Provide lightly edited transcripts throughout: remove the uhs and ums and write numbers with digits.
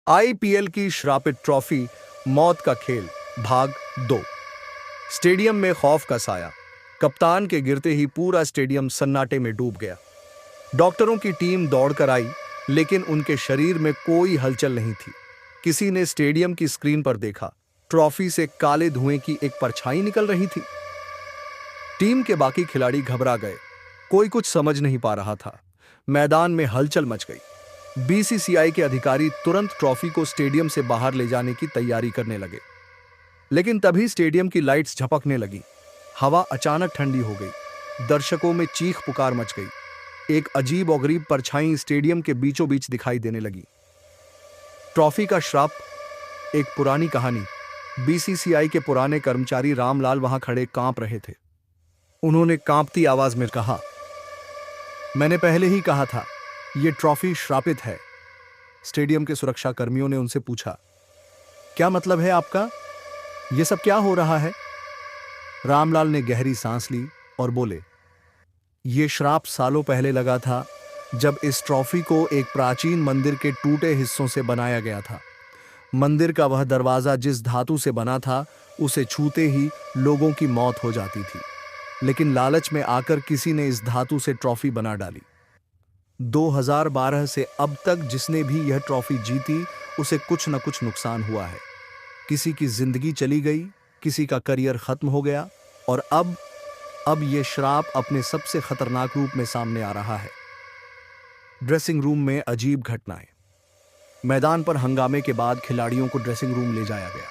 IPL की श्रापित trophy, मौत का खेल, भाग 2। स्टेडियम में खौफ का साया। कप्तान के गिरते ही पूरा स्टेडियम सन्नाटे में डूब गया। डॉक्टरों की टीम दौड़कर आई, लेकिन उनके शरीर में कोई हलचल नहीं थी। किसी ने स्टेडियम की स्क्रीन पर देखा, ट्रॉफी से काले धुएं की एक परछाई निकल रही थी। टीम के बाकी खिलाड़ी घबरा गए। कोई कुछ समझ नहीं पा रहा था। मैदान में हलचल मच गई। बीसीसीआई के अधिकारी तुरंत ट्रॉफी को स्टेडियम से बाहर ले जाने की तैयारी करने लगे, लेकिन तभी स्टेडियम की लाइट्स झपकने लगी। हवा अचानक ठंडी हो गई। दर्शकों में चीख पुकार मच गई। एक अजीब और गरीब परछाई स्टेडियम के बीचों बीच दिखाई देने लगी। ट्रॉफी का श्राप, एक पुरानी कहानी। बीसीसीआई के पुराने कर्मचारी रामलाल वहां खड़े कांप रहे थे। उन्होंने कांपती आवाज में कहा, मैंने पहले ही कहा था, यह ट्रॉफी श्रापित है। स्टेडियम के सुरक्षा कर्मियों ने उनसे पूछा, क्या मतलब है आपका? यह सब क्या हो रहा है? रामलाल ने गहरी सांस ली और बोले, यह श्राप सालों पहले लगा था, जब इस ट्रॉफी को एक प्राचीन मंदिर के टूटे हिस्सों से बनाया गया था। मंदिर का वह दरवाजा जिस धातु से बना था, उसे छूते ही लोगों की मौत हो जाती थी। लेकिन लालच में आकर किसी ने इस धातु से ट्रॉफी बना डाली। 2012 से अब तक जिसने भी यह ट्रॉफी जीती, उसे कुछ न कुछ नुकसान हुआ है। किसी की जिंदगी चली गई, किसी का करियर खत्म हो गया, और अब यह श्राप अपने सबसे खतरनाक रूप में सामने आ रहा है। ड्रेसिंग रूम में अजीब घटनाएं। मैदान पर हंगामे के बाद खिलाड़ियों को ड्रेसिंग रूम ले जाया गया,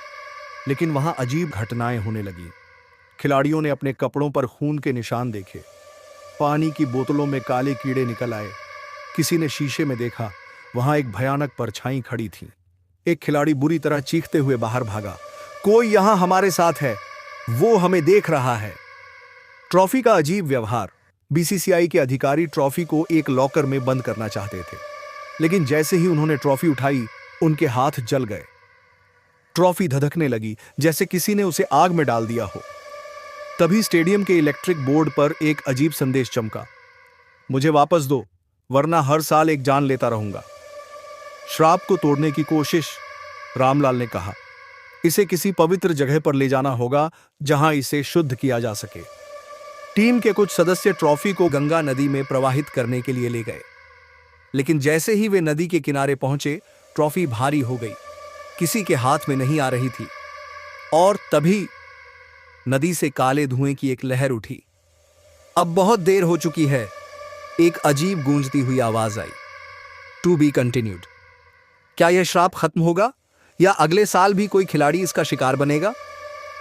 लेकिन वहां अजीब घटनाएं होने लगी। खिलाड़ियों ने अपने कपड़ों पर खून के निशान देखे। पानी की बोतलों में काले कीड़े निकल आए। किसी ने शीशे में देखा, वहां एक भयानक परछाई खड़ी थी। एक खिलाड़ी बुरी तरह चीखते हुए बाहर भागा, कोई यहां हमारे साथ है, वो हमें देख रहा है। ट्रॉफी का अजीब व्यवहार। बीसीसीआई के अधिकारी ट्रॉफी को एक लॉकर में बंद करना चाहते थे, लेकिन जैसे ही उन्होंने ट्रॉफी उठाई, उनके हाथ जल गए। ट्रॉफी धधकने लगी, जैसे किसी ने उसे आग में डाल दिया हो। तभी स्टेडियम के इलेक्ट्रिक बोर्ड पर एक अजीब संदेश चमका, मुझे वापस दो, वरना हर साल एक जान लेता रहूंगा। श्राप को तोड़ने की कोशिश, रामलाल ने कहा। इसे किसी पवित्र जगह पर ले जाना होगा, जहां इसे शुद्ध किया जा सके। टीम के कुछ सदस्य ट्रॉफी को गंगा नदी में प्रवाहित करने के लिए ले गए, लेकिन जैसे ही वे नदी के किनारे पहुंचे, ट्रॉफी भारी हो गई, किसी के हाथ में नहीं आ रही थी। और तभी नदी से काले धुएं की एक लहर उठी। अब बहुत देर हो चुकी है, एक अजीब गूंजती हुई आवाज आई, टू बी कंटिन्यूड। क्या यह श्राप खत्म होगा, या अगले साल भी कोई खिलाड़ी इसका शिकार बनेगा?